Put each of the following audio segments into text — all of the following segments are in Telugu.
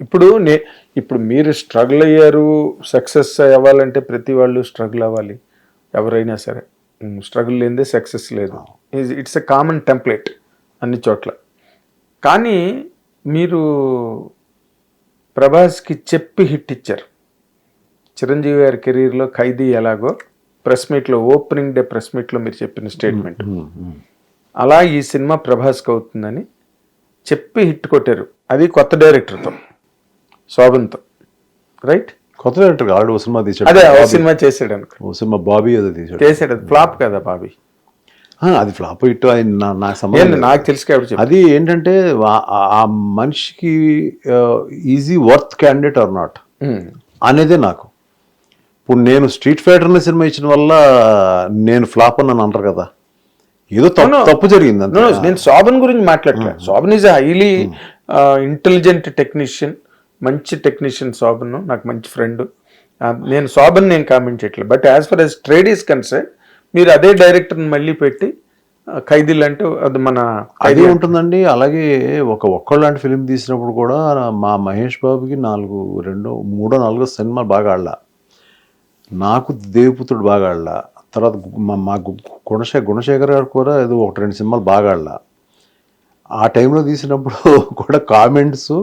ఇప్పుడు మీరు స్ట్రగుల్ అయ్యారు, సక్సెస్ అవ్వాలంటే ప్రతి వాళ్ళు స్ట్రగుల్ అవ్వాలి, ఎవరైనా సరే. స్ట్రగుల్ లేనిదే సక్సెస్ లేదు. ఇట్స్ ఎ కామన్ టెంప్లెట్ అన్ని చోట్ల. కానీ మీరు ప్రభాస్కి చెప్పి హిట్ ఇచ్చారు. చిరంజీవి గారి కెరీర్లో ఖైదీ ఎలాగో ప్రెస్ మీట్లో, ఓపెనింగ్ డే ప్రెస్ మీట్లో మీరు చెప్పిన స్టేట్మెంట్, అలా ఈ సినిమా ప్రభాస్కి అవుతుందని చెప్పి హిట్ కొట్టారు. అది కొత్త డైరెక్టర్తో, శోభన్తో, రైట్? కొత్త డైరెక్టర్ ఆల్రెడీ ఓ సినిమా తీసాడు. అదే ఓ సినిమా చేసాడు అనుకో. ఓ సినిమా బాబీ ఏదో చేసాడు. అది ఫ్లాప్ కదా బాబీ? అది ఫ్లాప్ హిట్. నాకు సంబంధం, నాకు తెలుసు కాబట్టి. అది ఏంటంటే ఆ మనిషికి easy worth candidate or not అనేదే నాకు. ఇప్పుడు నేను స్ట్రీట్ ఫైటర్ అనే సినిమా ఇచ్చిన వల్ల నేను ఫ్లాప్ అని అంటారు కదా, ఏదో తప్పు జరిగింది అంతే. నేను శోభన్ గురించి మాట్లాడలే. Shobhan is highly intelligent technician, మంచి టెక్నీషియన్ శోభన్, నాకు మంచి ఫ్రెండ్. నేను శోభన్ కామెంట్ చేయట్లేదు. But as far as trade is concern, మీరు అదే డైరెక్టర్ని మళ్ళీ పెట్టి ఖైదీలు అంటే అది మన అది ఉంటుందండి. అలాగే ఒక్కళ్ళంటి ఫిలిం తీసినప్పుడు కూడా మా మహేష్ బాబుకి 3, 4 సినిమా బాగా ఆడలా, నాకు దేవిపుత్రుడు బాగా ఆడలా, తర్వాత మా గుణశేఖర్ గారు కూడా ఏదో 1-2 సినిమాలు బాగా ఆడలా. ఆ టైంలో తీసినప్పుడు కూడా కామెంట్స్,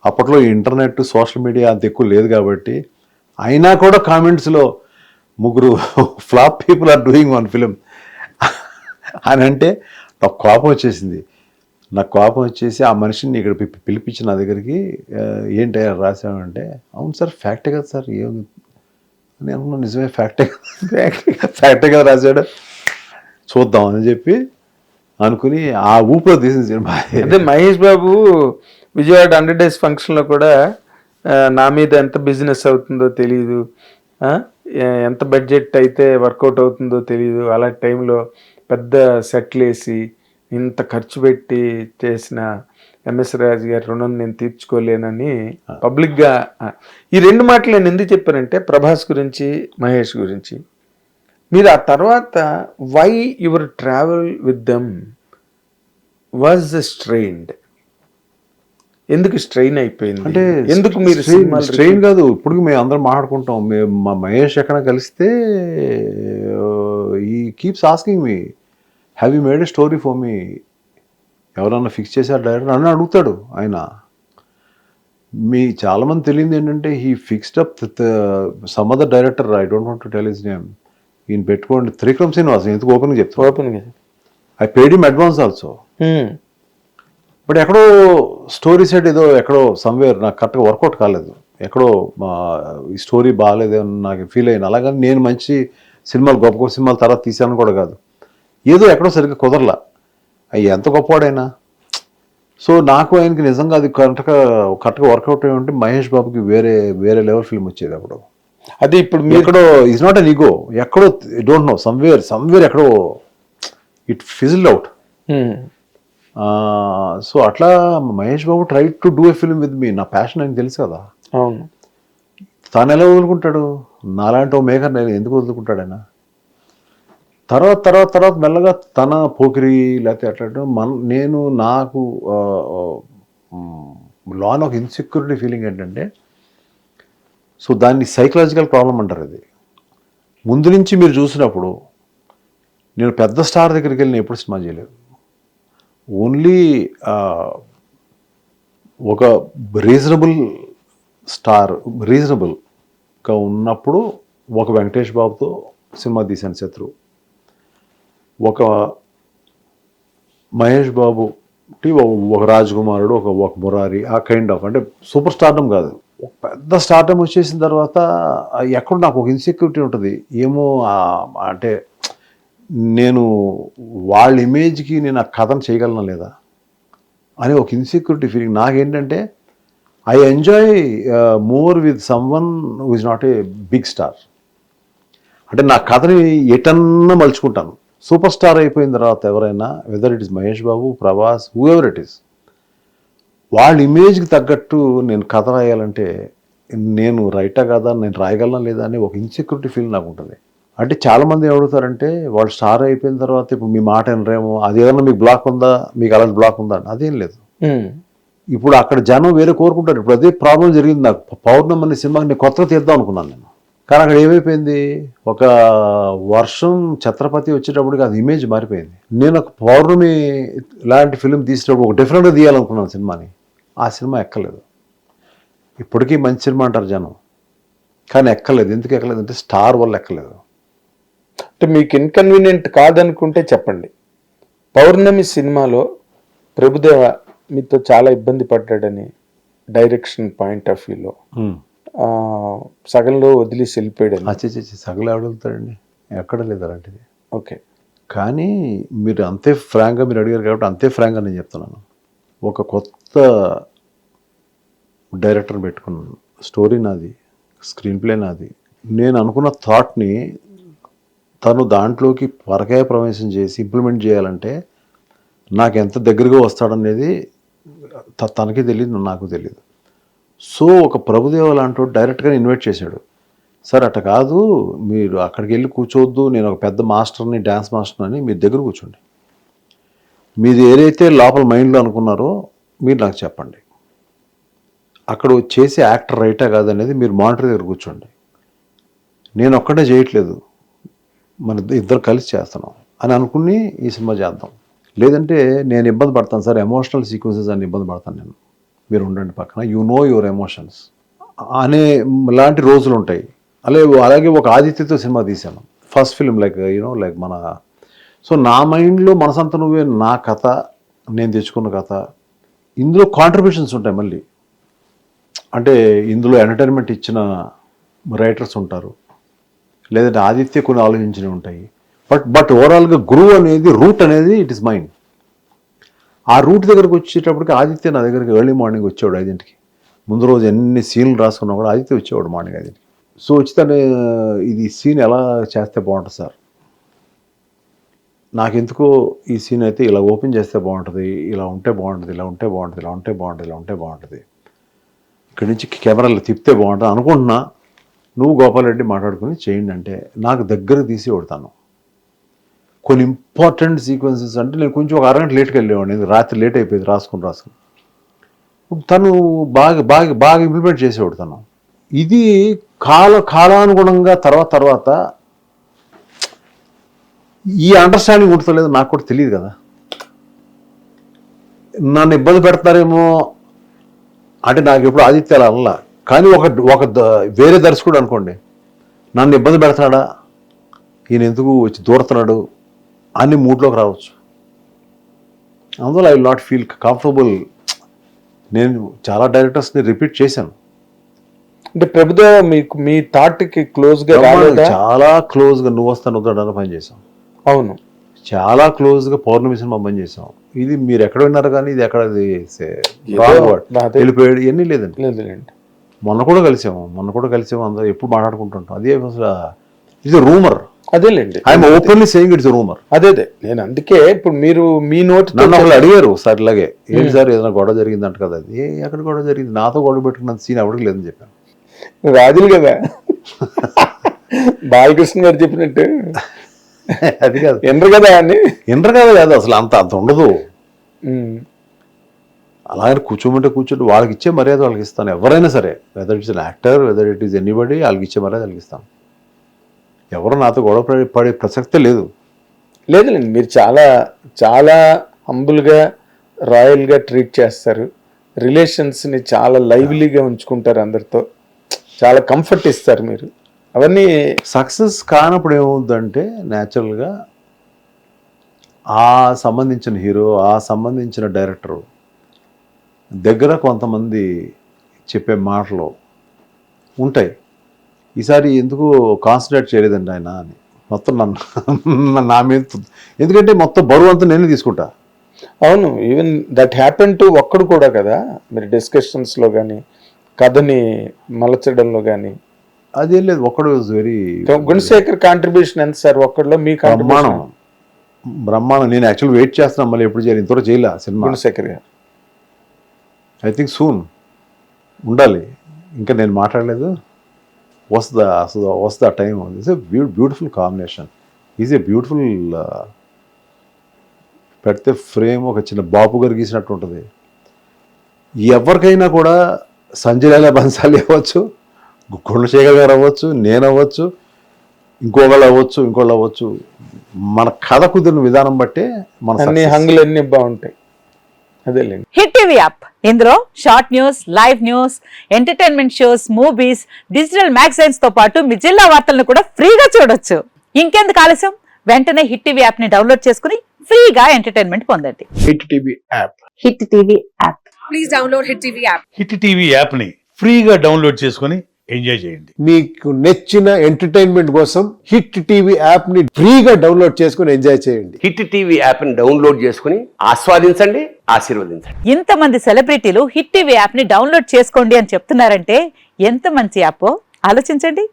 అప్పట్లో ఇంటర్నెట్ సోషల్ మీడియా అంత ఎక్కువ లేదు కాబట్టి, అయినా కూడా కామెంట్స్లో 3 flop people are doing one film అని అంటే నాకు కోపం వచ్చేసింది. నాకు కోపం వచ్చేసి ఆ మనిషిని ఇక్కడ పిలిపించి నా దగ్గరికి, ఏంటి రాసామంటే, అవును సార్ ఫ్యాక్టే కదా సార్, ఏమి అని అనుకున్నాను. నిజమే ఫ్యాక్టే కదా రాశాడు, చూద్దాం అని చెప్పి అనుకుని ఆ ఊపిలో తీసిన సినిమా. అదే మహేష్ బాబు విజయవాడ 100 Days ఫంక్షన్లో కూడా నా మీద ఎంత బిజినెస్ అవుతుందో తెలియదు, ఎంత బడ్జెట్ అయితే వర్కౌట్ అవుతుందో తెలియదు, అలాంటి టైంలో పెద్ద సెట్లు వేసి ఇంత ఖర్చు పెట్టి చేసిన ఎంఎస్ రాజు గారి రుణం నేను తీర్చుకోలేనని పబ్లిక్గా. ఈ 2 మాటలు నేను ఎందుకు చెప్పానంటే, ప్రభాస్ గురించి, మహేష్ గురించి. మీరు ఆ తర్వాత why your travel with them was strained, ఎందుకు స్ట్రెయిన్ అయిపోయింది? అంటే ఎందుకు మీరు స్ట్రెయిన్ కాదు, ఇప్పుడు మేము అందరం మాట్లాడుకుంటాం. మా మహేష్ ఎక్కడ కలిస్తే ఈ keeps asking me, have you made a story for me, ఎవరన్నా ఫిక్స్ చేశారు డైరెక్టర్ అని అడుగుతాడు ఆయన. మీ చాలామంది తెలియదు ఏంటంటే, he fixed up some other director, I don't want to tell his name, ఈయన పెట్టుకోండి, త్రివిక్రమ్ శ్రీనివాస్, ఎందుకు ఓపెన్గా చెప్తాను, ఓపెన్గా I paid him advance also. But ఎక్కడో స్టోరీ సెట్ ఏదో ఎక్కడో సమ్వేర్ నాకు కరెక్ట్గా వర్కౌట్ కాలేదు, ఎక్కడో ఈ స్టోరీ బాగాలేదేమో నాకు ఫీల్ అయ్యాను. అలాగని నేను మంచి సినిమాలు, గొప్ప గొప్ప సినిమాలు తర్వాత తీసాను కూడా కాదు, ఏదో ఎక్కడో సరిగ్గా కుదరలా. అవి ఎంత గొప్పవాడైనా. సో నాకు ఆయనకి నిజంగా అది కరెక్ట్గా వర్కౌట్ అయ్యి ఉంటే మహేష్ బాబుకి వేరే లెవెల్ ఫిల్మ్ వచ్చేది అప్పుడు. అది ఇప్పుడు ఎక్కడో ఈజ్ నాట్ అన్ ఈగో, ఎక్కడో డోంట్ నో సమ్వేర్ ఎక్కడో ఇట్ ఫిజిల్డ్ అవుట్. సో అట్లా Mahesh Babu try to do a film with me. నా ప్యాషన్ అని తెలుసు కదా. అవును. తాను ఎలా వదులుకుంటాడు, నాలాంటి ఓ మేకర్ నేను ఎందుకు వదులుకుంటాడు ఆయన? తర్వాత మెల్లగా తన పోకిరి లేకపోతే అట్లా నేను నాకు లోన్ ఒక ఇన్సెక్యూరిటీ ఫీలింగ్ ఏంటంటే, సో దాన్ని సైకలాజికల్ ప్రాబ్లం అంటారు. అది ముందు నుంచి మీరు చూసినప్పుడు, నేను పెద్ద స్టార్ దగ్గరికి వెళ్ళి ఎప్పుడు సినిమా చేయలేదు. ఓన్లీ ఒక రీజనబుల్గా ఉన్నప్పుడు ఒక వెంకటేష్ బాబుతో సినిమా తీశాను శత్రు, ఒక మహేష్ బాబు, ఒక రాజ్ కుమారుడు, ఒక మురారి, ఆ కైండ్ ఆఫ్, అంటే సూపర్ స్టార్డమ్ కాదు, ఒక పెద్ద స్టార్డమ్ వచ్చేసిన తర్వాత ఎక్కడ నాకు ఒక ఇన్సెక్యూరిటీ ఉంటుంది. ఏమో అంటే నేను వాళ్ళ ఇమేజ్కి నేను ఆ కథను చేయగలనా లేదా అని ఒక ఇన్సెక్యూరిటీ ఫీలింగ్ నాకేంటంటే, I enjoy more with someone who is not a big star. అంటే నా కథని ఎటన్నా మలుచుకుంటాను. సూపర్ స్టార్ అయిపోయిన తర్వాత ఎవరైనా, whether it is Mahesh Babu, Prabhas, who ever it is, వాళ్ళ ఇమేజ్కి తగ్గట్టు నేను కథ రాయాలంటే నేను రైటా కాదా, నేను రాయగలనా లేదా అని ఒక ఇన్సెక్యూరిటీ ఫీల్ నాకు ఉంటుంది. అంటే చాలామంది ఏమడుగుతారంటే, వాళ్ళు స్టార్ అయిపోయిన తర్వాత ఇప్పుడు మీ మాట వినరేమో, అది ఏదన్నా మీకు బ్లాక్ ఉందా, మీకు అలాంటి బ్లాక్ ఉందా? అదేం లేదు. ఇప్పుడు అక్కడ జనం వేరే కోరుకుంటారు. ఇప్పుడు అదే ప్రాబ్లం జరిగింది నాకు. పౌర్ణమి అనే సినిమాకి నేను కొత్తగా తీద్దాం అనుకున్నాను నేను. కానీ అక్కడ ఏమైపోయింది, ఒక వర్షం ఛత్రపతి వచ్చేటప్పటికి అది ఇమేజ్ మారిపోయింది. నేను ఒక పౌర్ణమి లాంటి ఫిలిం తీసేటప్పుడు ఒక డిఫరెంట్గా తీయాలనుకున్నాను సినిమాని. ఆ సినిమా ఎక్కలేదు. ఇప్పటికీ మంచి సినిమా అంటారు జనం, కానీ ఎక్కలేదు. ఎందుకు ఎక్కలేదు అంటే స్టార్ వల్ల ఎక్కలేదు. అంటే మీకు ఇన్కన్వీనియంట్ కాదనుకుంటే చెప్పండి. పౌర్ణమి సినిమాలో ప్రభుదేవ మీతో చాలా ఇబ్బంది పడ్డాడని డైరెక్షన్ పాయింట్ ఆఫ్ వ్యూలో సగంలో వదిలేసి వెళ్ళిపోయాడని. సగలు ఎవడెళ్తాడండి, ఎక్కడ లేదు అలాంటిది. ఓకే, కానీ మీరు అంతే ఫ్రాంక్గా మీరు అడిగారు కాబట్టి అంతే ఫ్రాంక్గా నేను చెప్తున్నాను. ఒక కొత్త డైరెక్టర్ పెట్టుకున్నాను, స్టోరీ నాది, స్క్రీన్ ప్లే నాది. నేను అనుకున్న థాట్ని తను దాంట్లోకి పరకాయ ప్రవేశం చేసి ఇంప్లిమెంట్ చేయాలంటే నాకు ఎంత దగ్గరగా వస్తాడనేది తనకి తెలియదు, నాకు తెలియదు. సో ఒక ప్రభుదేవ లాంటి డైరెక్ట్గా ఇన్వైట్ చేశాడు. సార్ అట్ట కాదు, మీరు అక్కడికి వెళ్ళి కూర్చోవద్దు, నేను ఒక పెద్ద మాస్టర్ని, డ్యాన్స్ మాస్టర్ అని, మీరు దగ్గర కూర్చోండి. మీరు ఏదైతే లోపల మైండ్లో అనుకున్నారో మీరు నాకు చెప్పండి. అక్కడ చేసే యాక్టర్ రైటా కాదనేది మీరు మానిటర్ దగ్గర కూర్చోండి. నేను ఒక్కడే చేయట్లేదు, మన ఇద్దరు కలిసి చేస్తున్నాం అని అనుకుని ఈ సినిమా చేద్దాం. లేదంటే నేను ఇబ్బంది పడతాను సార్, ఎమోషనల్ సీక్వెన్సెస్ అని ఇబ్బంది పడతాను నేను, మీరు ఉండండి పక్కన, యు నో యువర్ ఎమోషన్స్ అనే లాంటి రోజులు ఉంటాయి. అలాగే ఒక ఆదిత్యతో సినిమా తీశాను, ఫస్ట్ ఫిలిం, లైక్ లైక్ మన. సో నా మైండ్లో మనసంతా నువ్వే, నా కథ, నేను తెచ్చుకున్న కథ, ఇందులో కాంట్రిబ్యూషన్స్ ఉంటాయి మళ్ళీ. అంటే ఇందులో ఎంటర్టైన్మెంట్ ఇచ్చిన రైటర్స్ ఉంటారు, లేదంటే ఆదిత్య కొన్ని ఆలోచించినవి ఉంటాయి. బట్ ఓవరాల్గా గురువు అనేది, రూట్ అనేది ఇట్ ఇస్ మైండ్. ఆ రూట్ దగ్గరకు వచ్చేటప్పటికి ఆదిత్య నా దగ్గరికి ఎర్లీ మార్నింగ్ వచ్చేవాడు 5ంటికి. ముందు రోజు ఎన్ని సీన్లు రాసుకున్నా కూడా ఆదిత్య వచ్చేవాడు మార్నింగ్ 5ంటికి. సో వచ్చి తను ఇది సీన్ ఎలా చేస్తే బాగుంటుంది సార్, నాకెందుకో ఈ సీన్ అయితే ఇలా ఓపెన్ చేస్తే బాగుంటుంది, ఇలా ఉంటే బాగుంటుంది, ఇలా ఉంటే బాగుంటుంది, ఇలా ఉంటే బాగుంటుంది, ఇలా ఉంటే బాగుంటుంది, ఇక్కడి నుంచి కెమెరాలు తిప్పితే బాగుంటుంది అనుకుంటున్నా, నువ్వు గోపాలరెడ్డి మాట్లాడుకుని చేయండి అంటే నాకు దగ్గర తీసి కొడతాను. కొన్ని ఇంపార్టెంట్ సీక్వెన్సెస్ అంటే నేను కొంచెం ఒక అరగంట లేట్కి వెళ్ళేవాడిని, రాత్రి లేట్ అయిపోయింది రాసుకుని. తను బాగా బాగా బాగా ఇంప్లిమెంట్ చేసేవాడు తను. ఇది కాలానుగుణంగా తర్వాత ఈ అండర్స్టాండింగ్ ఉంటుందో నాకు కూడా తెలియదు కదా. నన్ను ఇబ్బంది పెడతారేమో అంటే నాకు ఎప్పుడు ఆదిత్యాలు అలా. కానీ ఒక వేరే దర్శకుడు అనుకోండి, నన్ను ఇబ్బంది పెడతాడా, ఈయన ఎందుకు వచ్చి దూరుతున్నాడు అన్ని మూడ్లోకి రావచ్చు. అందువల్ల I will not feel comfortable. నేను చాలా డైరెక్టర్స్ని రిపీట్ చేశాను. అంటే ప్రభుదేవ మీకు మీ థాట్కి క్లోజ్గా చాలా క్లోజ్గా నువ్వు వస్తాను వద్దాడని పని చేసాం. అవును, చాలా క్లోజ్గా పౌర్ణమి సినిమా పని చేసాం. ఇది మీరు ఎక్కడ విన్నారు కానీ ఇది ఎక్కడ వెళ్ళిపోయాడు ఇవన్నీ లేదండి. మొన్న కూడా కలిసాము అందరూ ఎప్పుడు మాట్లాడుకుంటుంటాం. అదే అసలు ఇది రూమర్. అదేలేండి, I'm openly saying it's rumour. అదే నేను అందుకే ఇప్పుడు మీరు మీ నోటి నన్ను ఒకళ్ళు అడిగారు సార్ ఇలాగే, ఏంటి సార్ ఏదైనా గొడవ జరిగిందంట కదా. అది ఎక్కడ గొడవ జరిగింది, నాతో గొడవ పెట్టుకున్నంత సీన్ ఎవరికి లేదని చెప్పాను. రాజులు కదా బాలకృష్ణ గారు చెప్పినట్టు అది కాదు, ఎండ్రు కదా అని. ఎండ్రు కదా కాదు, అసలు అంత ఉండదు. అలాగని కూర్చోమంటే కూర్చోండి, వాళ్ళకి ఇచ్చే మర్యాద వాళ్ళకి ఇస్తాను. ఎవరైనా సరే, whether it's an actor, whether it is anybody, వాళ్ళకి ఇచ్చే మర్యాద వాళ్ళకి ఇస్తాను. ఎవరు నాతో గొడవ పడే ప్రసక్తే లేదు. లేదులేండి, మీరు చాలా చాలా హంబుల్గా, రాయల్గా ట్రీట్ చేస్తారు. రిలేషన్స్ని చాలా లైవ్లీగా ఉంచుకుంటారు, అందరితో చాలా కంఫర్ట్ ఇస్తారు మీరు. అవన్నీ సక్సెస్ కానప్పుడు ఏమవుతుందంటే న్యాచురల్గా ఆ సంబంధించిన హీరో, ఆ సంబంధించిన డైరెక్టరు దగ్గర కొంతమంది చెప్పే మాటలు ఉంటాయి. ఈసారి ఎందుకు కాన్సన్ట్రేట్ చేయలేదండి ఆయన అని మొత్తం నా మీద, ఎందుకంటే మొత్తం బరువు అంతా నేనే తీసుకుంటా. అవును, ఈవెన్ దట్ హ్యాపెన్ టు ఒక్కడు కూడా కదా. మీరు డిస్కషన్స్లో కానీ, కథని మలచడంలో కానీ అదేం లేదు. ఒక్కడు వెరీ గుణశేఖర్ కాంట్రిబ్యూషన్ ఎంత సార్ ఒక్కడిలో? మీ బ్రహ్మాండం. నేను యాక్చువల్ వెయిట్ చేస్తున్నాను, మళ్ళీ ఎప్పుడు చేయాలి, ఇంతవరకు చేయలే సినిమా. గుణశేఖర్ గారు ఐ థింక్ సూన్ ఉండాలి. ఇంకా నేను మాట్లాడలేదు, వస్తుంది ఆ time. It's a beautiful combination. Is a beautiful, పెడితే ఫ్రేమ్ ఒక చిన్న బాపు గారు గీసినట్టు ఉంటుంది. ఎవరికైనా కూడా సంజయ్ లీలా బన్సాలి అవ్వచ్చు, గుండశేఖర్ గారు అవ్వచ్చు, నేను అవ్వచ్చు, ఇంకోళ్ళు అవ్వచ్చు, మన కథ కుదిరిన విధానం బట్టే మన అన్ని హంగులు అన్ని బాగుంటాయి. అదేలేండి. హిట్ టీవీ యాప్ ఇందులో short news, live news, entertainment shows, movies, digital magazines తో పాటు మీ జిల్లా వార్తలను కూడా ఫ్రీగా చూడొచ్చు. ఇంకెందుకు ఆలస్యం, వెంటనే హిట్ టీవీ యాప్ ని డౌన్లోడ్ చేసుకుని ఫ్రీగా ఎంటర్టైన్మెంట్ పొందండి. Hit TV app. Hit TV app. Please download Hit TV app. Hit TV యాప్ని ఫ్రీగా డౌన్లోడ్ చేసుకొని ఎంజాయ్ చేయండి. మీకు నచ్చిన ఎంటర్టైన్మెంట్ కోసం హిట్ టీవీ యాప్ ని ఫ్రీగా డౌన్లోడ్ చేసుకుని ఎంజాయ్ చేయండి. హిట్ టీవీ యాప్ని డౌన్లోడ్ చేసుకుని ఆస్వాదించండి, ఆశీర్వదించండి. ఇంతమంది సెలబ్రిటీలు హిట్ టీవీ యాప్ ని డౌన్లోడ్ చేసుకోండి అని చెప్తున్నారంటే ఎంత మంచి యాప్ ఆలోచించండి.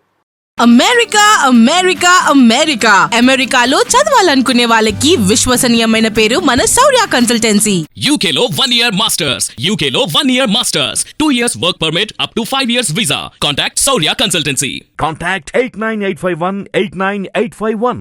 అమెరికాలో చదవాలనుకునే వాళ్ళకి విశ్వసనీయమైన పేరు మన శౌర్య కన్సల్టెన్సీ. UK లో 1 year masters. UK లో 1 year masters. 2 years work permit up to 5 years visa. Contact Saurya Consultancy. Contact 89851 89851.